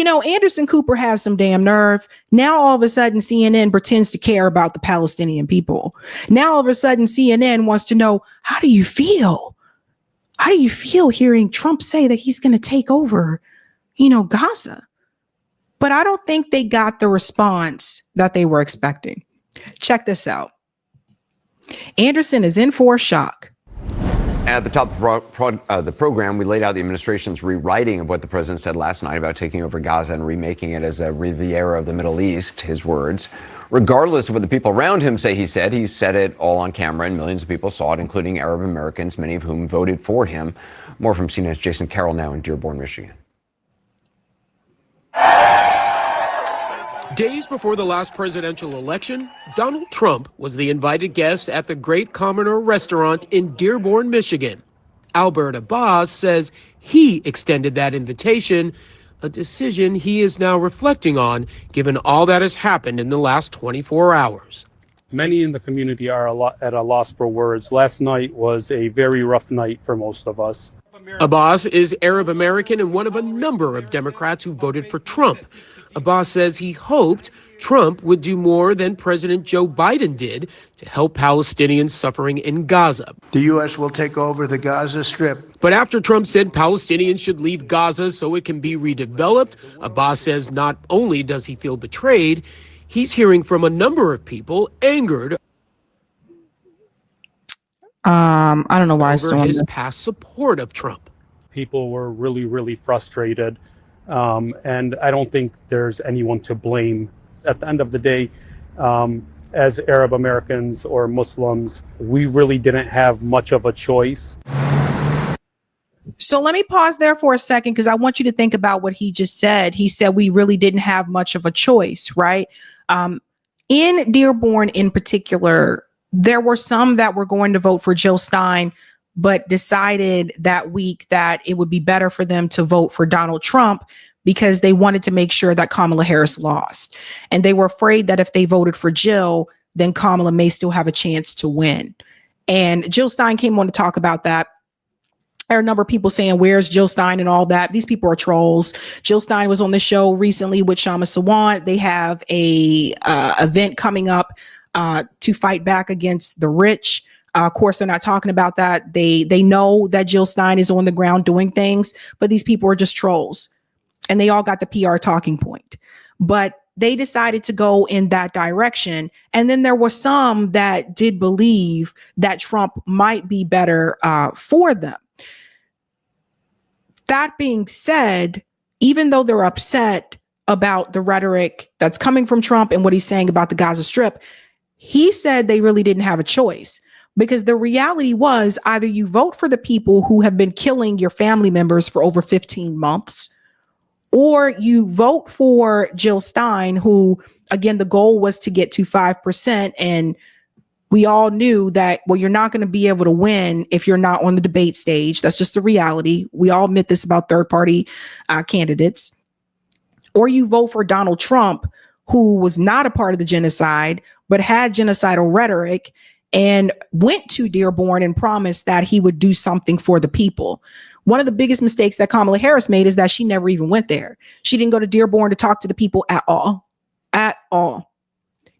Anderson Cooper has some damn nerve. Now, all of a sudden, CNN pretends to care about the Palestinian people. Now, all of a sudden, CNN wants to know, how do you feel? How do you feel hearing Trump say that he's going to take over, Gaza? But I don't think they got the response that they were expecting. Check this out. Anderson is in for a shock. At the top of the program, we laid out the administration's rewriting of what the president said last night about taking over Gaza and remaking it as a Riviera of the Middle East, his words. Regardless of what the people around him say he said it all on camera, and millions of people saw it, including Arab Americans, many of whom voted for him. More from CNN's Jason Carroll now in Dearborn, Michigan. Days before the last presidential election, Donald Trump was the invited guest at the Great Commoner restaurant in Dearborn, Michigan. Albert Abbas says he extended that invitation, a decision he is now reflecting on, given all that has happened in the last 24 hours. Many in the community are at a loss for words. Last night was a very rough night for most of us. Abbas is Arab American and one of a number of Democrats who voted for Trump. Abbas says he hoped Trump would do more than President Joe Biden did to help Palestinians suffering in Gaza. The U.S. will take over the Gaza Strip. But after Trump said Palestinians should leave Gaza so it can be redeveloped, Abbas says not only does he feel betrayed, he's hearing from a number of people angered I don't know why over his past support of Trump. People were really, really frustrated. And I don't think there's anyone to blame. At the end of the day, as Arab Americans or Muslims, we really didn't have much of a choice. So let me pause there for a second, because I want you to think about what he just said. He said we really didn't have much of a choice, right? In Dearborn in particular, there were some that were going to vote for Jill Stein, but decided that week that it would be better for them to vote for Donald Trump because they wanted to make sure that Kamala Harris lost. And they were afraid that if they voted for Jill, then Kamala may still have a chance to win. And Jill Stein came on to talk about that. There are a number of people saying, where's Jill Stein and all that? These people are trolls. Jill Stein was on the show recently with Shama Sawant. They have a event coming up to fight back against the rich. Of course, they're not talking about that. They know that Jill Stein is on the ground doing things, but these people are just trolls. And they all got the PR talking point. But they decided to go in that direction. And then there were some that did believe that Trump might be better for them. That being said, even though they're upset about the rhetoric that's coming from Trump and what he's saying about the Gaza Strip, he said they really didn't have a choice. Because the reality was either you vote for the people who have been killing your family members for over 15 months, or you vote for Jill Stein, who, again, the goal was to get to 5%. And we all knew that, well, you're not going to be able to win if you're not on the debate stage. That's just the reality. We all admit this about third party candidates. Or you vote for Donald Trump, who was not a part of the genocide, but had genocidal rhetoric and went to Dearborn and promised that he would do something for the people. One of the biggest mistakes that Kamala Harris made is that she never even went there. She didn't go to Dearborn to talk to the people at all.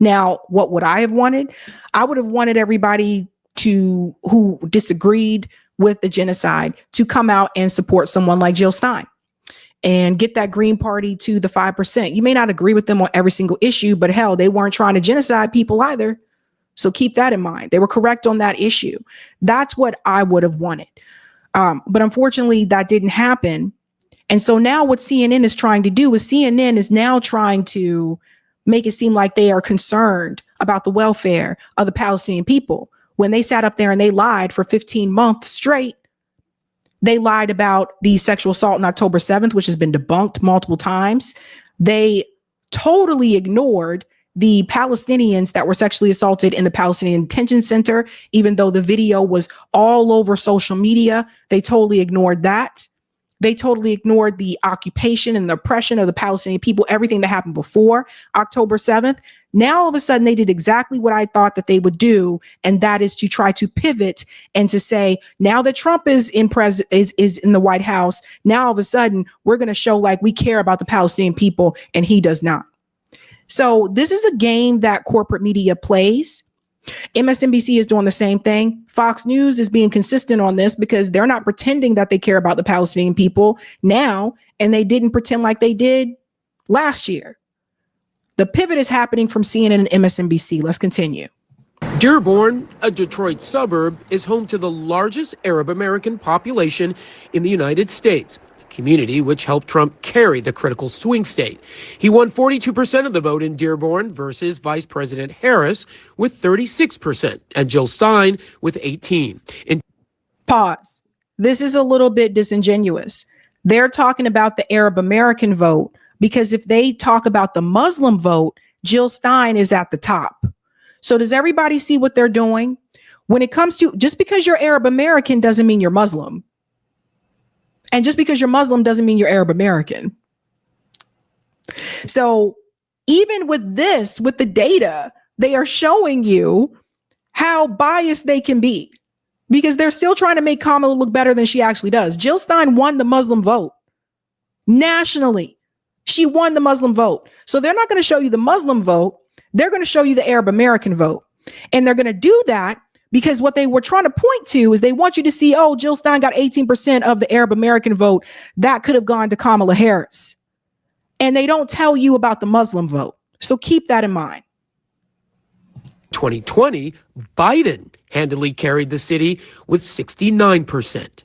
Now, what would I have wanted? I would have wanted everybody who disagreed with the genocide to come out and support someone like Jill Stein and get that Green Party to the 5%. You may not agree with them on every single issue, but hell, they weren't trying to genocide people either. So keep that in mind. They were correct on that issue. That's what I would have wanted. But unfortunately, that didn't happen. And so now what CNN is trying to do is CNN is now trying to make it seem like they are concerned about the welfare of the Palestinian people. When they sat up there and they lied for 15 months straight, they lied about the sexual assault on October 7th, which has been debunked multiple times. They totally ignored the Palestinians that were sexually assaulted in the Palestinian detention center, even though the video was all over social media. They totally ignored that. They totally ignored the occupation and the oppression of the Palestinian people, everything that happened before October 7th. Now, all of a sudden, they did exactly what I thought that they would do, and that is to try to pivot and to say, now that Trump is in the White House, now all of a sudden we're going to show like we care about the Palestinian people, and he does not. So this is a game that corporate media plays. MSNBC is doing the same thing. Fox News is being consistent on this because they're not pretending that they care about the Palestinian people now, and they didn't pretend like they did last year. The pivot is happening from CNN and MSNBC. Let's continue. Dearborn, a Detroit suburb, is home to the largest Arab American population in the United States, a community which helped Trump carry the critical swing state. He won 42% of the vote in Dearborn versus Vice President Harris with 36% and Jill Stein with 18%. Pause. This is a little bit disingenuous. They're talking about the Arab American vote, because if they talk about the Muslim vote, Jill Stein is at the top. So does everybody see what they're doing? When it comes to, just because you're Arab American doesn't mean you're Muslim. And just because you're Muslim doesn't mean you're Arab American. So even with this, with the data, they are showing you how biased they can be, because they're still trying to make Kamala look better than she actually does. Jill Stein won the Muslim vote nationally. She won the Muslim vote. So they're not going to show you the Muslim vote. They're going to show you the Arab American vote. And they're going to do that because what they were trying to point to is they want you to see, oh, Jill Stein got 18% of the Arab American vote. That could have gone to Kamala Harris. And they don't tell you about the Muslim vote. So keep that in mind. 2020, Biden handily carried the city with 69%.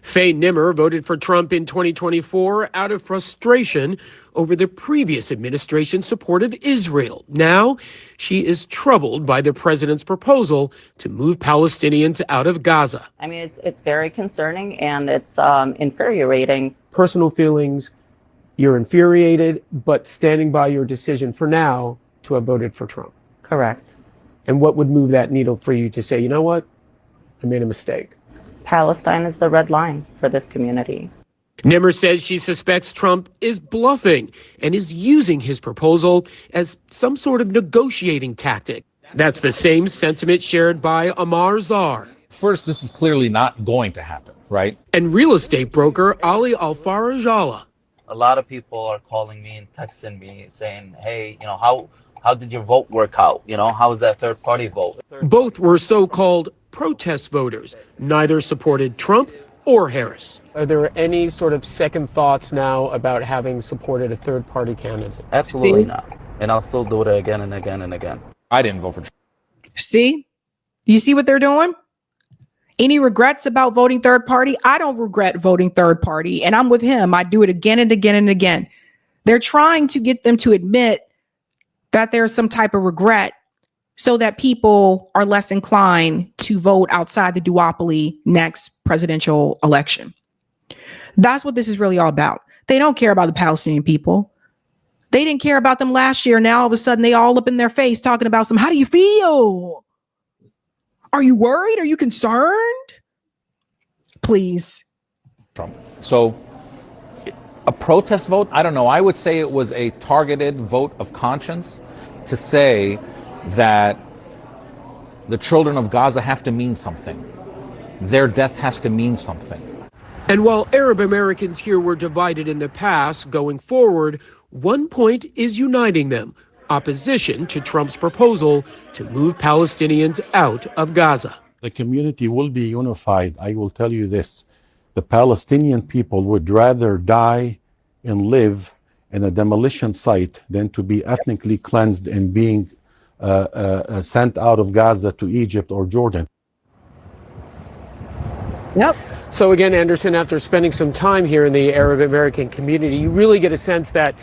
Faye Nimmer voted for Trump in 2024 out of frustration over the previous administration's support of Israel. Now, she is troubled by the president's proposal to move Palestinians out of Gaza. I mean, it's very concerning and it's infuriating. Personal feelings, you're infuriated, but standing by your decision for now to have voted for Trump. Correct. And what would move that needle for you to say, you know what, I made a mistake? Palestine is the red line for this community. Nimmer says she suspects Trump is bluffing and is using his proposal as some sort of negotiating tactic. That's the same sentiment shared by Amar Zar. First, this is clearly not going to happen, right? And real estate broker Ali Alfarajala. A lot of people are calling me and texting me saying, hey, how did your vote work out? How was that third party vote? Both were so-called protest voters. Neither supported Trump or Harris. Are there any sort of second thoughts now about having supported a third-party candidate? Absolutely not. And I'll still do it again and again and again. I didn't vote for Trump. See? You see what they're doing? Any regrets about voting third party? I don't regret voting third party. And I'm with him. I do it again and again and again. They're trying to get them to admit that there's some type of regret so that people are less inclined to vote outside the duopoly next presidential election. That's what this is really all about. They don't care about the Palestinian people. They didn't care about them last year. Now all of a sudden they all up in their face talking about some, how do you feel? Are you worried? Are you concerned? Please. Trump. So a protest vote, I don't know. I would say it was a targeted vote of conscience to say that the children of Gaza have to mean something. Their death has to mean something. And while Arab Americans here were divided in the past, going forward, one point is uniting them: opposition to Trump's proposal to move Palestinians out of Gaza. The community will be unified. I will tell you this. The Palestinian people would rather die and live in a demolition site than to be ethnically cleansed and being sent out of Gaza to Egypt or Jordan. Yep. So again, Anderson, after spending some time here in the Arab American community, you really get a sense that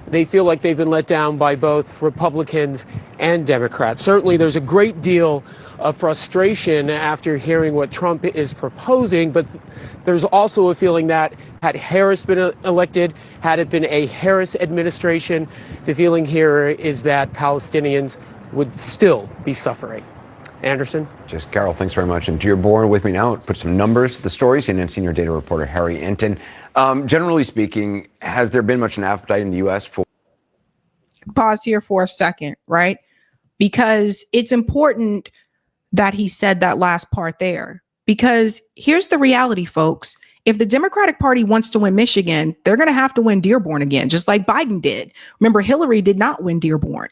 they feel like they've been let down by both Republicans and Democrats. Certainly there's a great deal of frustration after hearing what Trump is proposing, but there's also a feeling that had Harris been elected, had it been a Harris administration, the feeling here is that Palestinians would still be suffering. Anderson? Just Carol, thanks very much. And Dearborn with me now. Put some numbers to the stories. And senior data reporter Harry Enton. Generally speaking, has there been much an appetite in the U.S. for? pause here for a second, right? Because it's important that he said that last part there. Because here's the reality, folks. If the Democratic Party wants to win Michigan, they're going to have to win Dearborn again, just like Biden did. Remember, Hillary did not win Dearborn.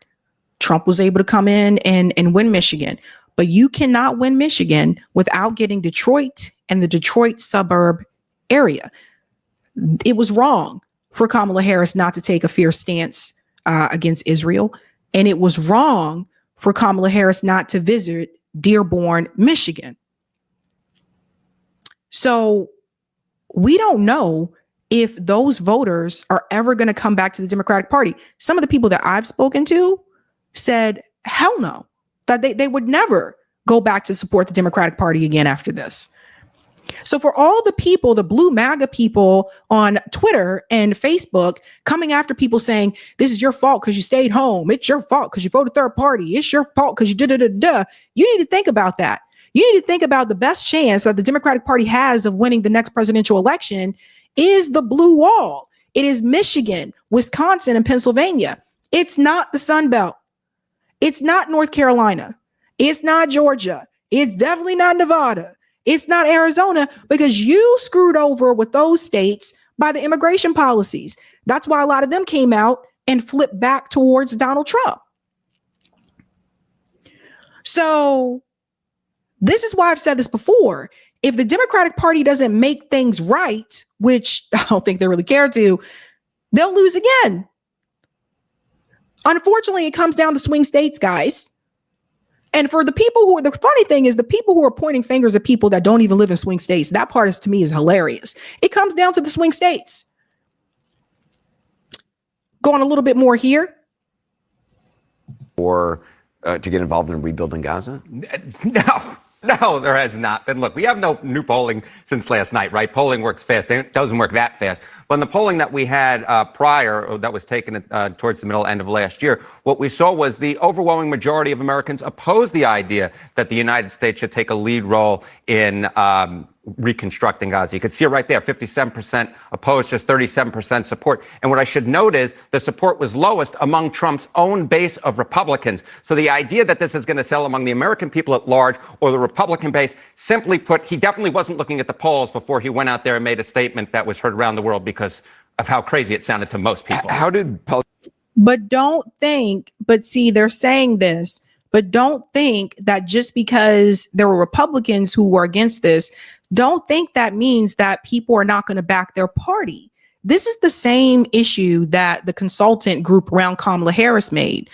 Trump was able to come in and win Michigan. But you cannot win Michigan without getting Detroit and the Detroit suburb area. It was wrong for Kamala Harris not to take a fierce stance against Israel. And it was wrong for Kamala Harris not to visit Dearborn, Michigan. So we don't know if those voters are ever going to come back to the Democratic Party. Some of the people that I've spoken to said, hell no, that they would never go back to support the Democratic Party again after this. So for all the people, the blue MAGA people on Twitter and Facebook coming after people saying, this is your fault because you stayed home. It's your fault because you voted third party. It's your fault because you did. You need to think about that. You need to think about the best chance that the Democratic Party has of winning the next presidential election is the blue wall. It is Michigan, Wisconsin, and Pennsylvania. It's not the Sun Belt. It's not North Carolina. It's not Georgia. It's definitely not Nevada. It's not Arizona, because you screwed over with those states by the immigration policies. That's why a lot of them came out and flipped back towards Donald Trump. So this is why I've said this before. If the Democratic Party doesn't make things right, which I don't think they really care to, they'll lose again. Unfortunately, it comes down to swing states, guys. And for the people who are, the funny thing is the people who are pointing fingers at people that don't even live in swing states, that part is, to me, is hilarious. It comes down to the swing states. Going a little bit more here. Or to get involved in rebuilding Gaza? No, there has not been. Look, we have no new polling since last night, right? Polling works fast. It doesn't work that fast. But in the polling that we had prior, or that was taken towards the middle end of last year, what we saw was the overwhelming majority of Americans opposed the idea that the United States should take a lead role in reconstructing Gaza. You can see it right there, 57% opposed, just 37% support. And what I should note is the support was lowest among Trump's own base of Republicans. So the idea that this is going to sell among the American people at large or the Republican base, simply put, he definitely wasn't looking at the polls before he went out there and made a statement that was heard around the world because of how crazy it sounded to most people. How did But don't think, but see, they're saying this, but don't think that just because there were Republicans who were against this, don't think that means that people are not going to back their party. This is the same issue that the consultant group around Kamala Harris made.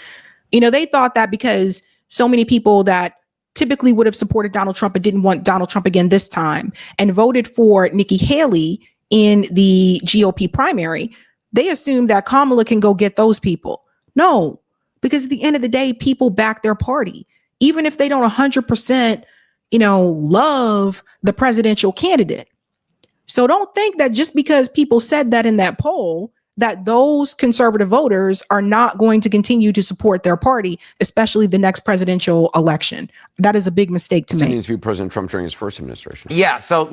You know, they thought that because so many people that typically would have supported Donald Trump but didn't want Donald Trump again this time and voted for Nikki Haley in the GOP primary, they assume that Kamala can go get those people. No, because at the end of the day, people back their party, even if they don't 100%, love the presidential candidate. So don't think that just because people said that in that poll, that those conservative voters are not going to continue to support their party, especially the next presidential election. That is a big mistake to make. View President Trump during his first administration. Yeah, so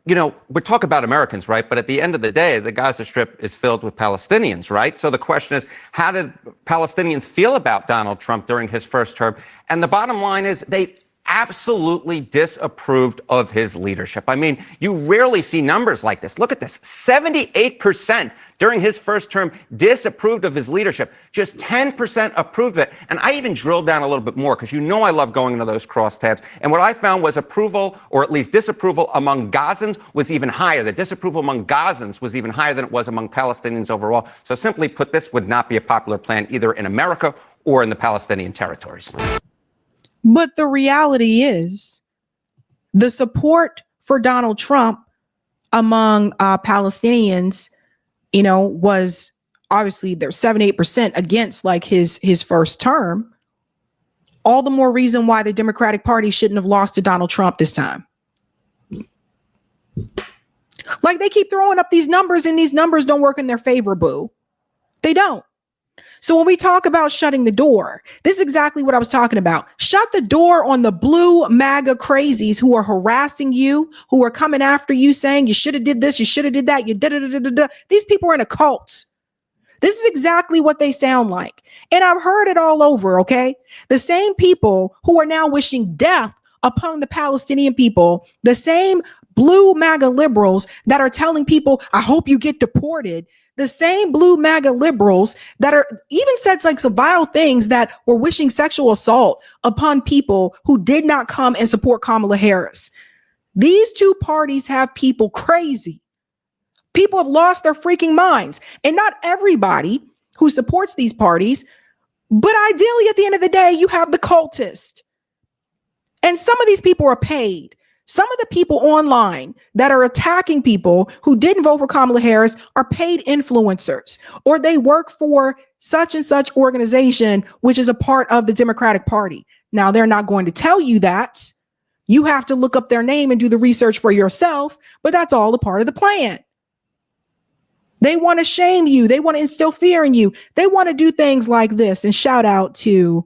we talk about Americans, right? But at the end of the day, the Gaza Strip is filled with Palestinians, right? So the question is, how did Palestinians feel about Donald Trump during his first term? And the bottom line is they absolutely disapproved of his leadership. I mean, you rarely see numbers like this. Look at this. 78% during his first term disapproved of his leadership. Just 10% approved of it. And I even drilled down a little bit more because I love going into those crosstabs. And what I found was approval, or at least disapproval among Gazans, was even higher. The disapproval among Gazans was even higher than it was among Palestinians overall. So simply put, this would not be a popular plan either in America or in the Palestinian territories. But the reality is the support for Donald Trump among Palestinians, was obviously there's 7-8% against like his first term. All the more reason why the Democratic Party shouldn't have lost to Donald Trump this time. Like they keep throwing up these numbers and these numbers don't work in their favor, boo. They don't. So when we talk about shutting the door, this is exactly what I was talking about. Shut the door on the blue MAGA crazies who are harassing you, who are coming after you saying you should have did this, you should have did that, you did it. These people are in a cult. This is exactly what they sound like. And I've heard it all over, okay? The same people who are now wishing death upon the Palestinian people, the same blue MAGA liberals that are telling people, I hope you get deported, the same blue MAGA liberals that are even said like some vile things that were wishing sexual assault upon people who did not come and support Kamala Harris. These two parties have people crazy. People have lost their freaking minds. And not everybody who supports these parties, but ideally at the end of the day, you have the cultist. And some of these people are paid. Some of the people online that are attacking people who didn't vote for Kamala Harris are paid influencers, or they work for such and such organization, which is a part of the Democratic Party. Now, they're not going to tell you that. You have to look up their name and do the research for yourself, but that's all a part of the plan. They want to shame you. They want to instill fear in you. They want to do things like this. And shout out to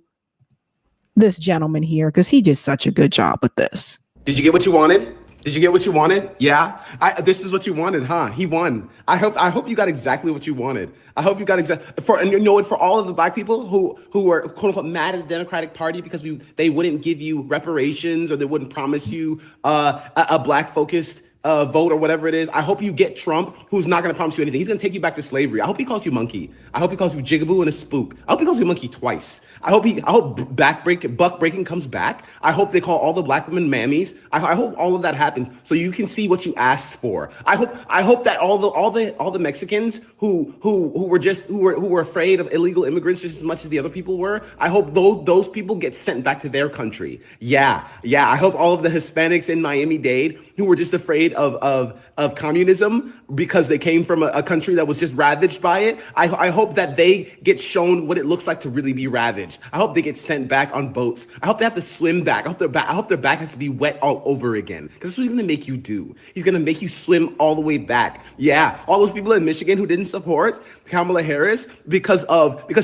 this gentleman here, because he did such a good job with this. Did you get what you wanted? Did you get what you wanted? Yeah. This is what you wanted, huh? He won. I hope you got exactly what you wanted. I hope you got and you know what, for all of the black people who were quote unquote mad at the Democratic Party because they wouldn't give you reparations or they wouldn't promise you a black focused vote or whatever it is. I hope you get Trump, who's not going to promise you anything. He's going to take you back to slavery. I hope he calls you monkey. I hope he calls you jigaboo and a spook. I hope he calls you monkey twice. I hope buck breaking comes back. I hope they call all the black women mammies. I hope all of that happens so you can see what you asked for. I hope that all the Mexicans who were afraid of illegal immigrants just as much as the other people were. I hope those people get sent back to their country. Yeah. I hope all of the Hispanics in Miami-Dade who were just afraid of communism because they came from a country that was just ravaged by it. I hope that they get shown what it looks like to really be ravaged. I hope they get sent back on boats. I hope they have to swim back. I hope their back has to be wet all over again, because that's what he's going to make you do. He's going to make you swim all the way back. Yeah, all those people in Michigan who didn't support Kamala Harris because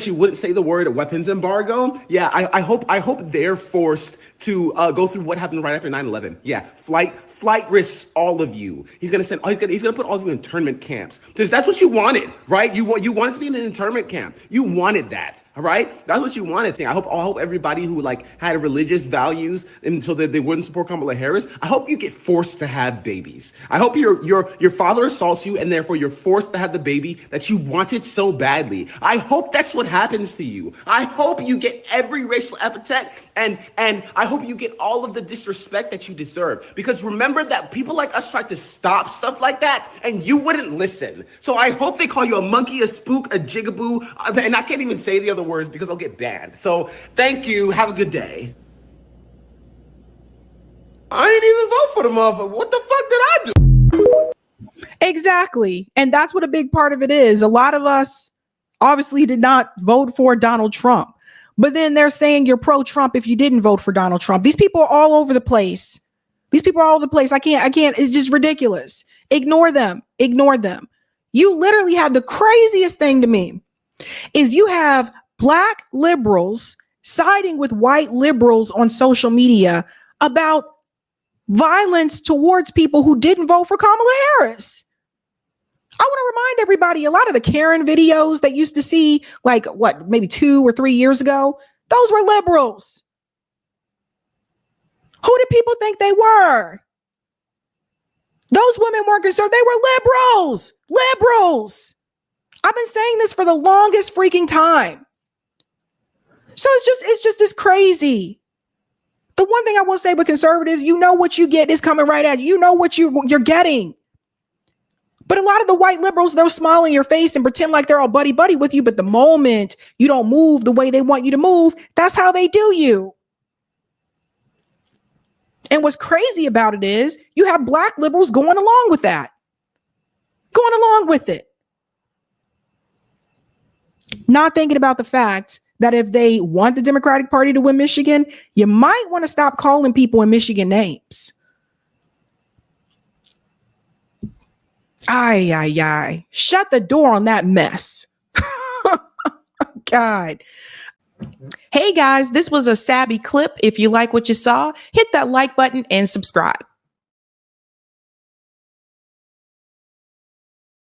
she wouldn't say the word weapons embargo. Yeah, I hope they're forced to go through what happened right after 9/11. Yeah, flight risks all of you. He's gonna put all of you in internment camps, because that's what you wanted, right? You wanted to be in an internment camp. You wanted that, all right? That's what you wanted. I hope everybody who had religious values until they wouldn't support Kamala Harris, I hope you get forced to have babies. I hope your father assaults you and therefore you're forced to have the baby that you wanted so badly. I hope that's what happens to you. I hope you get every racial epithet and I hope you get all of the disrespect that you deserve, because remember that people like us tried to stop stuff like that and you wouldn't listen. So I hope they call you a monkey, a spook, a jigaboo, and I can't even say the other words because I'll get banned. So thank you. Have a good day. I didn't even vote for the motherfucker. What the fuck did I do? Exactly. And that's what a big part of it is. A lot of us obviously did not vote for Donald Trump, but then they're saying you're pro-Trump if you didn't vote for Donald Trump. These people are all over the place. I can't. It's just ridiculous. Ignore them. You literally have the craziest thing to me is you have black liberals siding with white liberals on social media about violence towards people who didn't vote for Kamala Harris. I want to remind everybody, a lot of the Karen videos that used to see maybe 2 or 3 years ago, those were liberals. Who did people think they were? Those women weren't conservative. They were liberals. I've been saying this for the longest freaking time. So it's just this crazy. The one thing I will say with conservatives, you know what you get is coming right at you. You know what you're getting. But a lot of the white liberals, they'll smile in your face and pretend like they're all buddy-buddy with you. But the moment you don't move the way they want you to move, that's how they do you. And what's crazy about it is you have black liberals going along with that. Going along with it. Not thinking about the fact that if they want the Democratic Party to win Michigan, you might want to stop calling people in Michigan names. Ay. Shut the door on that mess. God. Hey guys, this was a Sabby clip. If you like what you saw, hit that like button and subscribe.